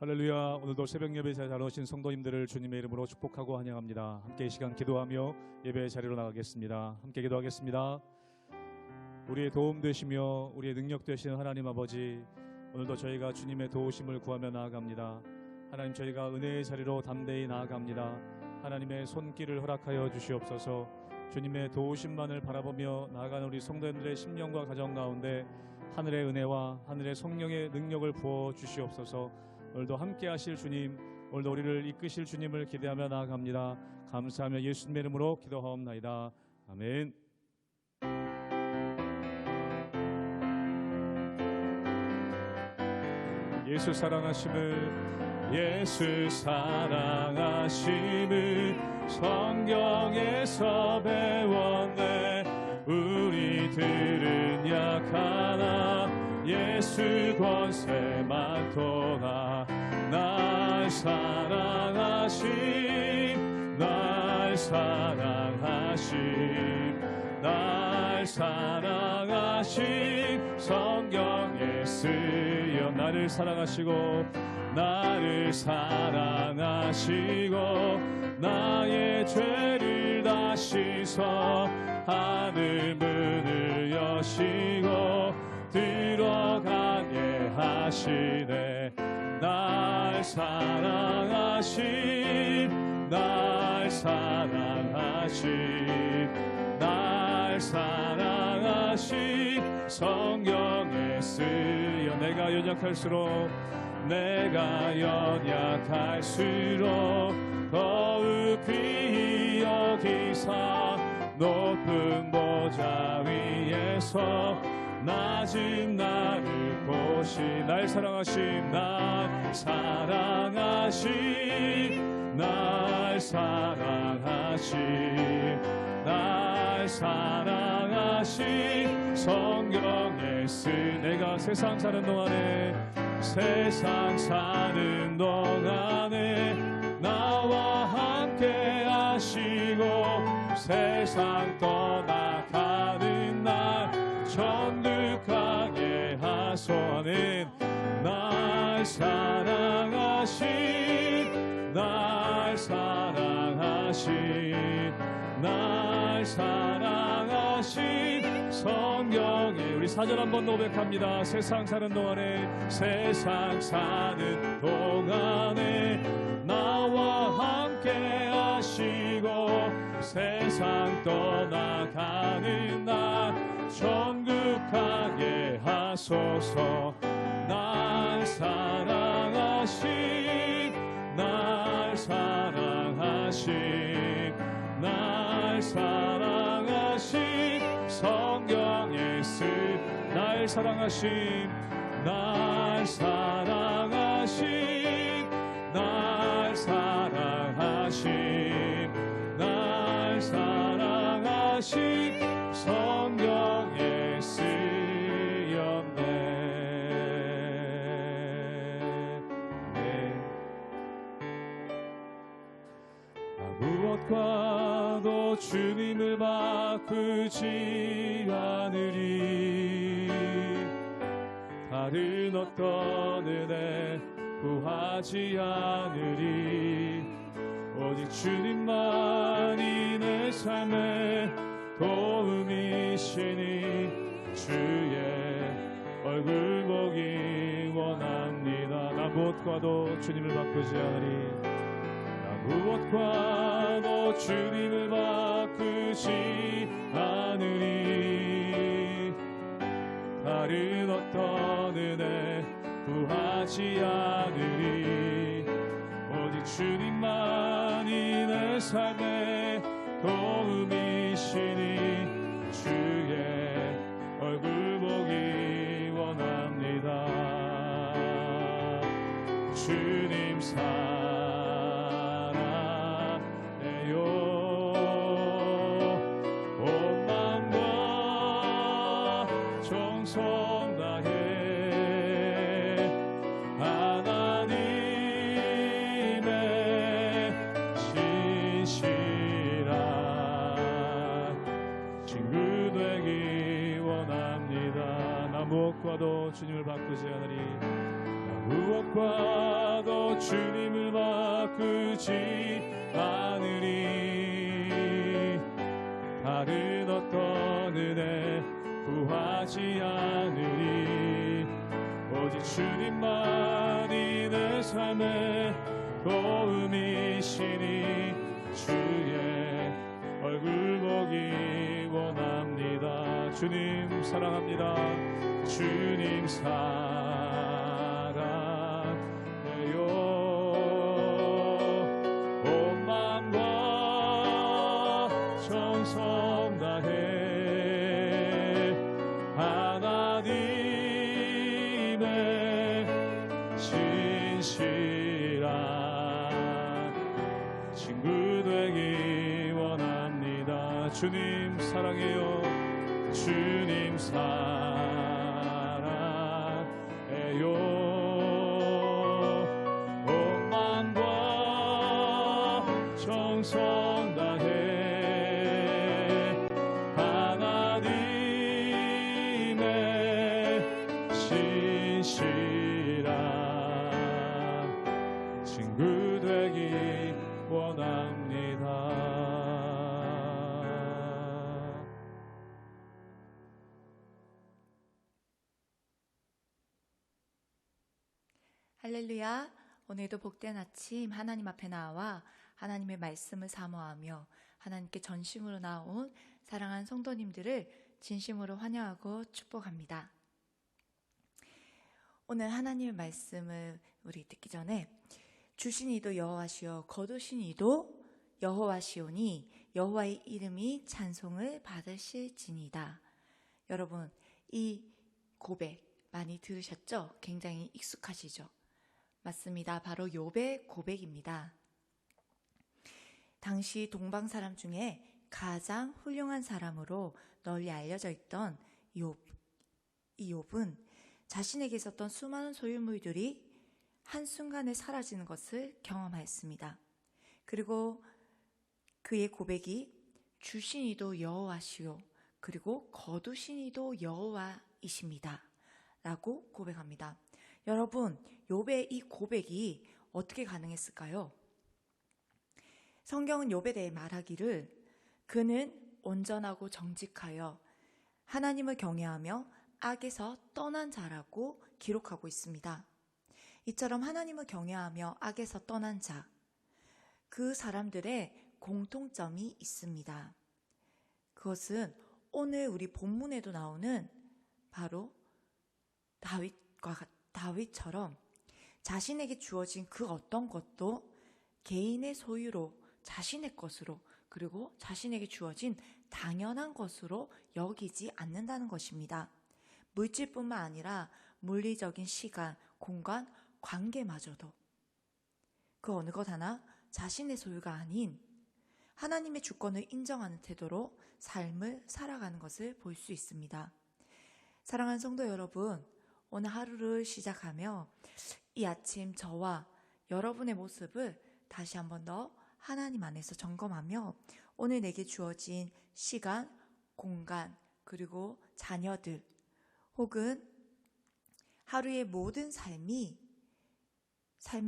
할렐루야. 오늘도 새벽 예배에 잘 오신 성도님들을 주님의 이름으로 축복하고 환영합니다. 함께 이 시간 기도하며 예배 자리로 나가겠습니다. 함께 기도하겠습니다. 우리의 도움 되시며 우리의 능력 되시는 하나님 아버지, 오늘도 저희가 주님의 도우심을 구하며 나아갑니다. 하나님, 저희가 은혜의 자리로 담대히 나아갑니다. 하나님의 손길을 허락하여 주시옵소서. 주님의 도우심만을 바라보며 나아가는 우리 성도님들의 심령과 가정 가운데 하늘의 은혜와 하늘의 성령의 능력을 부어 주시옵소서. 오늘도 함께 하실 주님, 오늘도 우리를 이끄실 주님을 기대하며 나아갑니다. 감사하며 예수님의 이름으로 기도하옵나이다. 아멘. 예수 사랑하심을 성경에서 배웠네. 우리들은 약하나 예수 권세 많도다. 날 사랑하심 성경에 쓰여 나를 사랑하시고 나의 죄를 다 씻어 하늘 문을 여시고 들어가게 하시네. 날 사랑하심 성경에 쓰여 내가 연약할수록 더욱 귀히 여기사 높은 보좌 위에서 낮은 나를 보시. 날 사랑하심 성경에 쓰. 내가 세상 사는 동안에 나와 함께 하시고 세상 떠나가는 날 천국하게 하소는. 날 사랑하신 성경에 우리 사절 한번 고백합니다. 세상 사는 동안에 나와 함께 하시고 세상 떠나가는 날 천국하게 하소서. 날 사랑하신 성경에 쓰. 날 사랑하신 성경에 쓰였네. 무엇과도 주님을 바꾸지 않으리. 다른 어떤 은혜 구하지 않으리. 오직 주님만이 내 삶의 도움이시니 주의 얼굴 보기 원합니다. 나 무엇과도 주님을 바꾸지 않으리. 무엇과도 주님을 바꾸지 않으리. 다른 어떤 은혜 구하지 않으리. 오직 주님만이 내 삶의 도움이시니 주의 얼굴 보기 원합니다. 주님 무엇과도 주님을 바꾸지 않으리. 무엇과도 주님을 바꾸지 않으리. 다른 어떤 은혜 구하지 않으리. 오직 주님만이 내 삶의 도움이시니 주의 얼굴 보기 원합니다. 주님 사랑합니다. 주님 사랑해요. 온 마음과 정성 다해 하나님의 진실한 친구 되기 원합니다. 주님 사랑해요. 주님 사랑해요. 온 마음과 정성 다해 하나님의 신실한 친구 되기 원합니다. 할렐루야. 오늘도 복된 아침 하나님 앞에 나와 하나님의 말씀을 사모하며 하나님께 전심으로 나온 사랑하는 성도님들을 진심으로 환영하고 축복합니다. 오늘 하나님의 말씀을 우리 듣기 전에 주신 이도 여호와시오 거두신 이도 여호와시오니 여호와의 이름이 찬송을 받으실지니이다. 여러분, 이 고백 많이 들으셨죠? 굉장히 익숙하시죠? 맞습니다. 바로 욥의 고백입니다. 당시 동방 사람 중에 가장 훌륭한 사람으로 널리 알려져 있던 욥. 이 욥은 자신에게 있었던 수많은 소유물들이 한순간에 사라지는 것을 경험하였습니다. 그리고 그의 고백이 주신 이도 여호와시오, 그리고 거두신 이도 여호와이십니다 라고 고백합니다. 여러분, 욥의 이 고백이 어떻게 가능했을까요? 성경은 욥에 대해 말하기를 그는 온전하고 정직하여 하나님을 경외하며 악에서 떠난 자라고 기록하고 있습니다. 이처럼 하나님을 경외하며 악에서 떠난 자, 그 사람들의 공통점이 있습니다. 그것은 오늘 우리 본문에도 나오는 바로 다윗처럼 자신에게 주어진 그 어떤 것도 개인의 소유로, 자신의 것으로, 그리고 자신에게 주어진 당연한 것으로 여기지 않는다는 것입니다. 물질뿐만 아니라 물리적인 시간, 공간, 관계마저도 그 어느 것 하나 자신의 소유가 아닌 하나님의 주권을 인정하는 태도로 삶을 살아가는 것을 볼 수 있습니다. 사랑하는 성도 여러분, 오늘 하루를 시작하며 이 아침 저와 여러분의 모습을 다시 한 번 더 하나님 안에서 점검하며 오늘 내게 주어진 시간, 공간, 그리고 자녀들 혹은 하루의 모든 삶의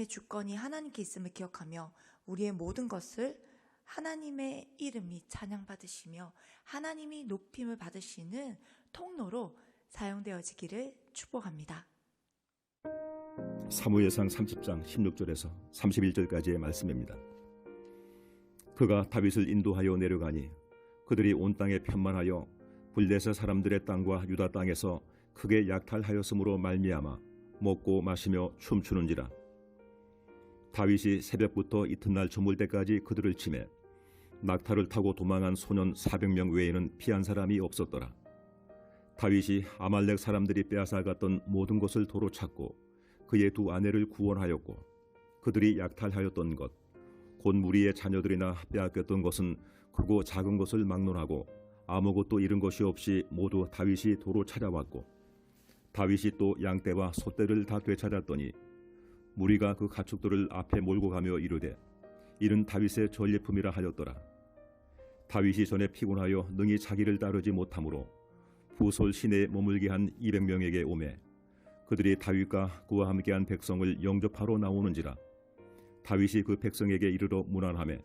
주권이 하나님께 있음을 기억하며 우리의 모든 것을 하나님의 이름이 찬양받으시며 하나님이 높임을 받으시는 통로로 사용되어지기를 축복합니다. 사무엘상 30장 16절에서 31절까지의 말씀입니다. 그가 다윗을 인도하여 내려가니 그들이 온 땅에 편만하여 블레셋 사람들의 땅과 유다 땅에서 크게 약탈하였으므로 말미암아 먹고 마시며 춤추는지라. 다윗이 새벽부터 이튿날 저물 때까지 그들을 치매 낙타를 타고 도망한 소년 400명 외에는 피한 사람이 없었더라. 다윗이 아말렉 사람들이 빼앗아갔던 모든 것을 도로 찾고 그의 두 아내를 구원하였고 그들이 약탈하였던 것 곧 무리의 자녀들이나 빼앗겼던 것은 크고 작은 것을 막론하고 아무것도 잃은 것이 없이 모두 다윗이 도로 찾아왔고 다윗이 또 양떼와 소떼를 다 되찾았더니 무리가 그 가축들을 앞에 몰고 가며 이르되 이는 다윗의 전리품이라 하였더라. 다윗이 전에 피곤하여 능히 자기를 따르지 못하므로 부솔 시내에 머물게 한 200명에게 오매 그들이 다윗과 그와 함께한 백성을 영접하러 나오는지라. 다윗이 그 백성에게 이르러 문안하매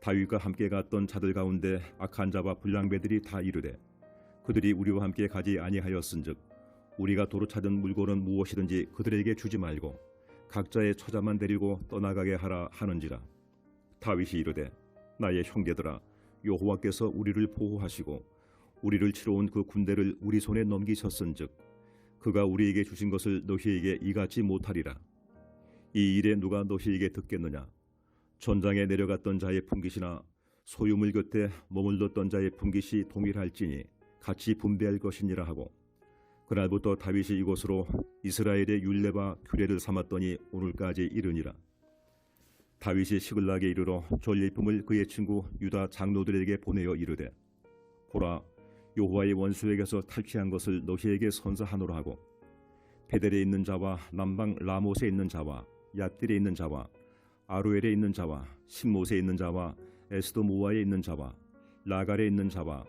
다윗과 함께 갔던 자들 가운데 악한 자와 불량배들이 다 이르되 그들이 우리와 함께 가지 아니하였은즉 우리가 도로 찾은 물건은 무엇이든지 그들에게 주지 말고 각자의 처자만 데리고 떠나가게 하라 하는지라. 다윗이 이르되 나의 형제들아, 여호와께서 우리를 보호하시고 우리를 치러 온 그 군대를 우리 손에 넘기셨은즉 그가 우리에게 주신 것을 너희에게 이같이 못하리라. 이 일에 누가 너희에게 듣겠느냐? 전장에 내려갔던 자의 풍깃이나 소유물 곁에 머물렀던 자의 풍깃이 동일할지니 같이 분배할 것이니라 하고, 그날부터 다윗이 이곳으로 이스라엘의 율례와 규례를 삼았더니 오늘까지 이르니라. 다윗이 시글락에 이르러 전리품을 그의 친구 유다 장로들에게 보내어 이르되 보라, 여호와의 원수에게서 탈취한 것을 너희에게 선사하노라 하고, 베델에 있는 자와 남방 라못에 있는 자와 얏딜에 있는 자와 아로엘에 있는 자와 신못에 있는 자와 에스도모아에 있는 자와 라갈에 있는 자와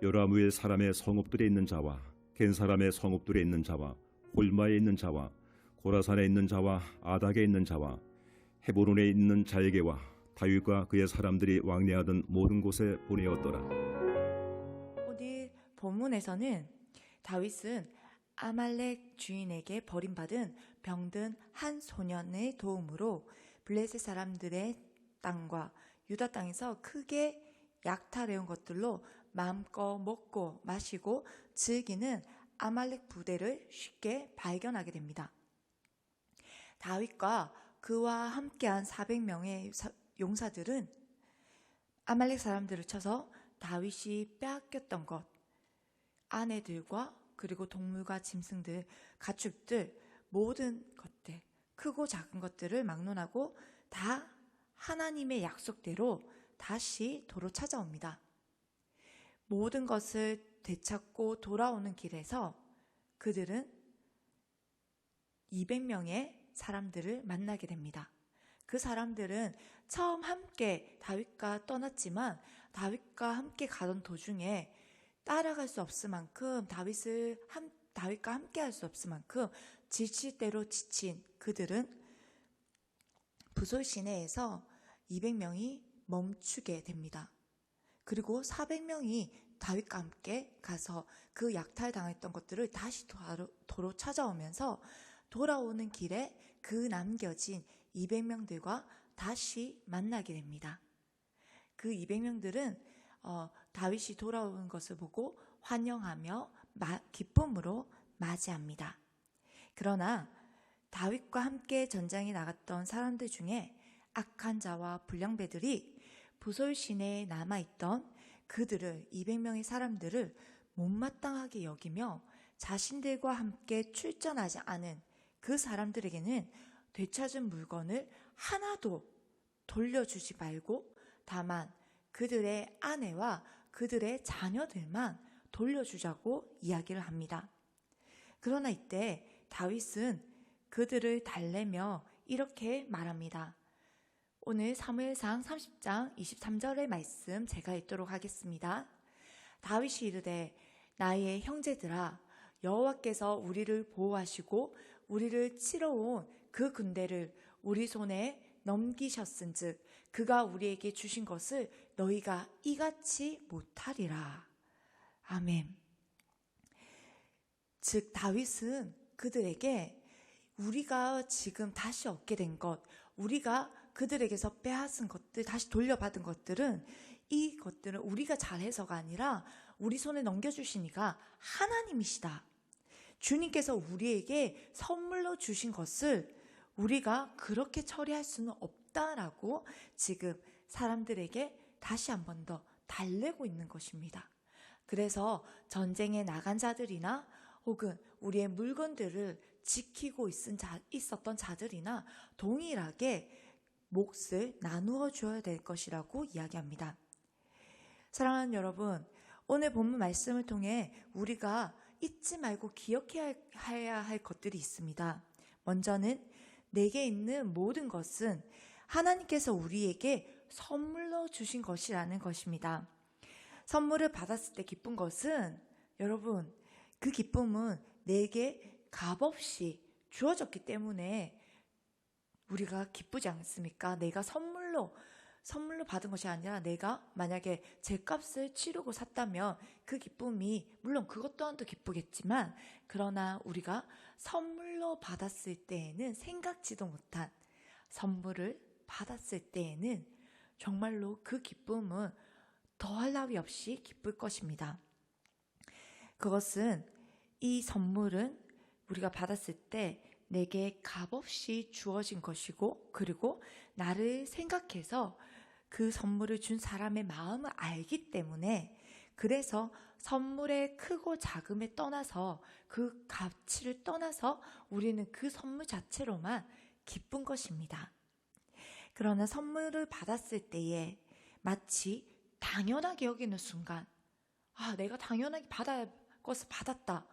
여라무엘 사람의 성읍들에 있는 자와 겐 사람의 성읍들에 있는 자와 홀마에 있는 자와 고라산에 있는 자와 아닥에 있는 자와 헤브론에 있는 자에게와 다윗과 그의 사람들이 왕래하던 모든 곳에 보내었더라. 오늘 본문에서는 다윗은 아말렉 주인에게 버림받은 병든 한 소년의 도움으로 블레셋 사람들의 땅과 유다 땅에서 크게 약탈해온 것들로 마음껏 먹고 마시고 즐기는 아말렉 부대를 쉽게 발견하게 됩니다. 다윗과 그와 함께한 400명의 용사들은 아말렉 사람들을 쳐서 다윗이 빼앗겼던 것, 아내들과 그리고 동물과 짐승들, 가축들, 모든 것들, 크고 작은 것들을 막론하고 다 하나님의 약속대로 다시 도로 찾아옵니다. 모든 것을 되찾고 돌아오는 길에서 그들은 200명의 사람들을 만나게 됩니다. 그 사람들은 처음 함께 다윗과 떠났지만 다윗과 함께 가던 도중에 따라갈 수 없을 만큼 다윗과 함께 할 수 없을 만큼 지칠 대로 지친 그들은 부솔 시내에서 200명이 멈추게 됩니다. 그리고 400명이 다윗과 함께 가서 그 약탈당했던 것들을 다시 도로 찾아오면서 돌아오는 길에 그 남겨진 200명들과 다시 만나게 됩니다. 그 200명들은 다윗이 돌아오는 것을 보고 환영하며 기쁨으로 맞이합니다. 그러나 다윗과 함께 전장에 나갔던 사람들 중에 악한 자와 불량배들이 부솔 시내에 남아있던 그들을 200명의 사람들을 못마땅하게 여기며 자신들과 함께 출전하지 않은 그 사람들에게는 되찾은 물건을 하나도 돌려주지 말고 다만 그들의 아내와 그들의 자녀들만 돌려주자고 이야기를 합니다. 그러나 이때 다윗은 그들을 달래며 이렇게 말합니다. 오늘 사무엘상 30장 23절의 말씀 제가 읽도록 하겠습니다. 다윗이 이르되 나의 형제들아, 여호와께서 우리를 보호하시고 우리를 치러 온 그 군대를 우리 손에 넘기셨은즉 그가 우리에게 주신 것을 너희가 이같이 못하리라. 아멘. 즉 다윗은 그들에게 우리가 지금 다시 얻게 된 것, 우리가 그들에게서 빼앗은 것들, 다시 돌려받은 것들은 이 것들은 우리가 잘해서가 아니라 우리 손에 넘겨주신 이가 하나님이시다. 주님께서 우리에게 선물로 주신 것을 우리가 그렇게 처리할 수는 없다라고 지금 사람들에게 다시 한 번 더 달래고 있는 것입니다. 그래서 전쟁에 나간 자들이나 혹은 우리의 물건들을 지키고 있었던 자들이나 동일하게 몫을 나누어 줘야 될 것이라고 이야기합니다. 사랑하는 여러분, 오늘 본문 말씀을 통해 우리가 잊지 말고 기억해야 할 것들이 있습니다. 먼저는 내게 있는 모든 것은 하나님께서 우리에게 선물로 주신 것이라는 것입니다. 선물을 받았을 때 기쁜 것은 여러분, 그 기쁨은 내게 값없이 주어졌기 때문에 우리가 기쁘지 않습니까? 내가 선물로 받은 것이 아니라 내가 만약에 제 값을 치르고 샀다면 그 기쁨이 물론 그것 또한도 기쁘겠지만, 그러나 우리가 선물로 받았을 때에는 생각지도 못한 선물을 받았을 때에는 정말로 그 기쁨은 더할 나위 없이 기쁠 것입니다. 그것은, 이 선물은 우리가 받았을 때 내게 값없이 주어진 것이고, 그리고 나를 생각해서 그 선물을 준 사람의 마음을 알기 때문에, 그래서 선물의 크고 작음에 떠나서, 그 가치를 떠나서 우리는 그 선물 자체로만 기쁜 것입니다. 그러나 선물을 받았을 때에 마치 당연하게 여기는 순간, 내가 당연하게 받아야 할 것을 받았다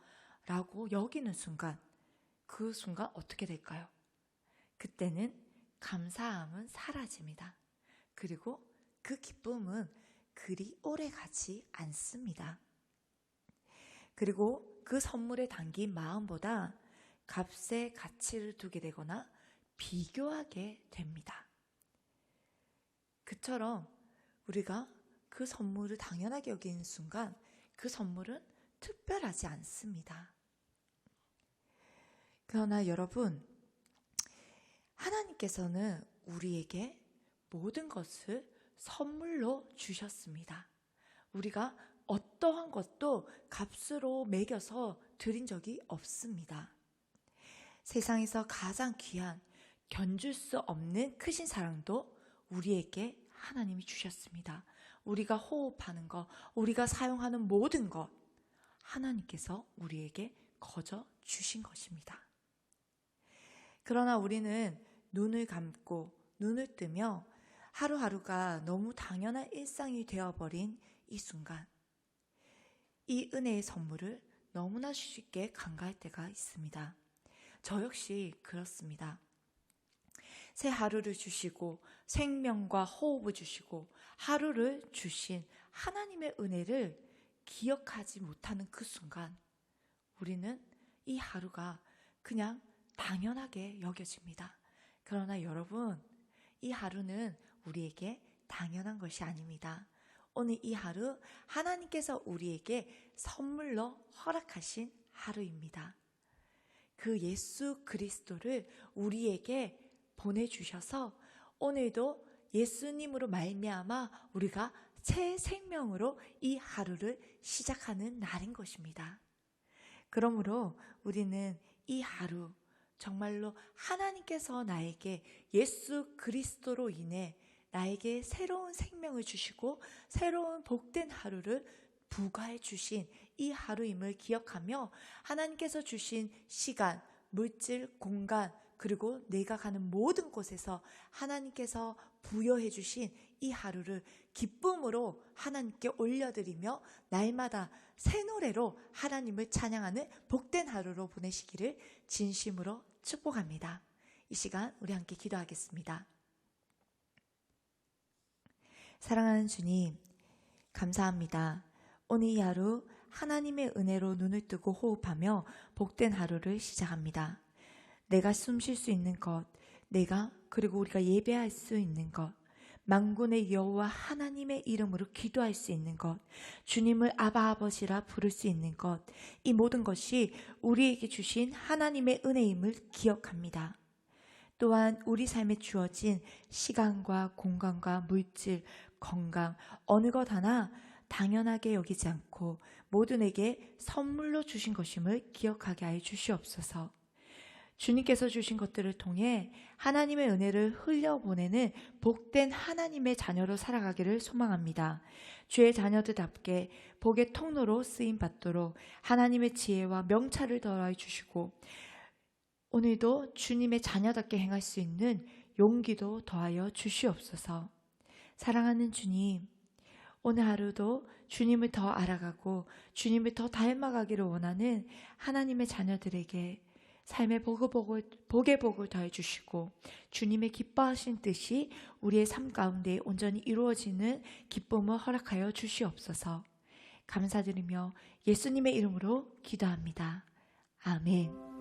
라고 여기는 순간, 그 순간 어떻게 될까요? 그때는 감사함은 사라집니다. 그리고 그 기쁨은 그리 오래 가지 않습니다. 그리고 그 선물에 담긴 마음보다 값에 가치를 두게 되거나 비교하게 됩니다. 그처럼 우리가 그 선물을 당연하게 여기는 순간 그 선물은 특별하지 않습니다. 그러나 여러분, 하나님께서는 우리에게 모든 것을 선물로 주셨습니다. 우리가 어떠한 것도 값으로 매겨서 드린 적이 없습니다. 세상에서 가장 귀한, 견줄 수 없는 크신 사랑도 우리에게 하나님이 주셨습니다. 우리가 호흡하는 것, 우리가 사용하는 모든 것, 하나님께서 우리에게 거저 주신 것입니다. 그러나 우리는 눈을 감고 눈을 뜨며 하루하루가 너무 당연한 일상이 되어버린 이 순간, 이 은혜의 선물을 너무나 쉽게 간과할 때가 있습니다. 저 역시 그렇습니다. 새 하루를 주시고 생명과 호흡을 주시고 하루를 주신 하나님의 은혜를 기억하지 못하는 그 순간, 우리는 이 하루가 그냥 당연하게 여겨집니다. 그러나 여러분, 이 하루는 우리에게 당연한 것이 아닙니다. 오늘 이 하루 하나님께서 우리에게 선물로 허락하신 하루입니다. 그 예수 그리스도를 우리에게 보내주셔서 오늘도 예수님으로 말미암아 우리가 새 생명으로 이 하루를 시작하는 날인 것입니다. 그러므로 우리는 이 하루 정말로 하나님께서 나에게 예수 그리스도로 인해 나에게 새로운 생명을 주시고 새로운 복된 하루를 부과해 주신 이 하루임을 기억하며, 하나님께서 주신 시간, 물질, 공간, 그리고 내가 가는 모든 곳에서 하나님께서 부여해 주신 이 하루를 기쁨으로 하나님께 올려드리며 날마다 새 노래로 하나님을 찬양하는 복된 하루로 보내시기를 진심으로 축복합니다. 이 시간 우리 함께 기도하겠습니다. 사랑하는 주님, 감사합니다. 오늘 이 하루 하나님의 은혜로 눈을 뜨고 호흡하며 복된 하루를 시작합니다. 내가 숨 쉴 수 있는 것, 그리고 우리가 예배할 수 있는 것, 만군의 여호와 하나님의 이름으로 기도할 수 있는 것, 주님을 아바 아버지라 부를 수 있는 것, 이 모든 것이 우리에게 주신 하나님의 은혜임을 기억합니다. 또한 우리 삶에 주어진 시간과 공간과 물질, 건강, 어느 것 하나 당연하게 여기지 않고 모든에게 선물로 주신 것임을 기억하게 하여 주시옵소서. 주님께서 주신 것들을 통해 하나님의 은혜를 흘려보내는 복된 하나님의 자녀로 살아가기를 소망합니다. 주의 자녀들답게 복의 통로로 쓰임받도록 하나님의 지혜와 명찰을 더하여 주시고, 오늘도 주님의 자녀답게 행할 수 있는 용기도 더하여 주시옵소서. 사랑하는 주님, 오늘 하루도 주님을 더 알아가고 주님을 더 닮아가기를 원하는 하나님의 자녀들에게 삶의 복의 복을 더해 주시고 주님의 기뻐하신 뜻이 우리의 삶 가운데 온전히 이루어지는 기쁨을 허락하여 주시옵소서. 감사드리며 예수님의 이름으로 기도합니다. 아멘.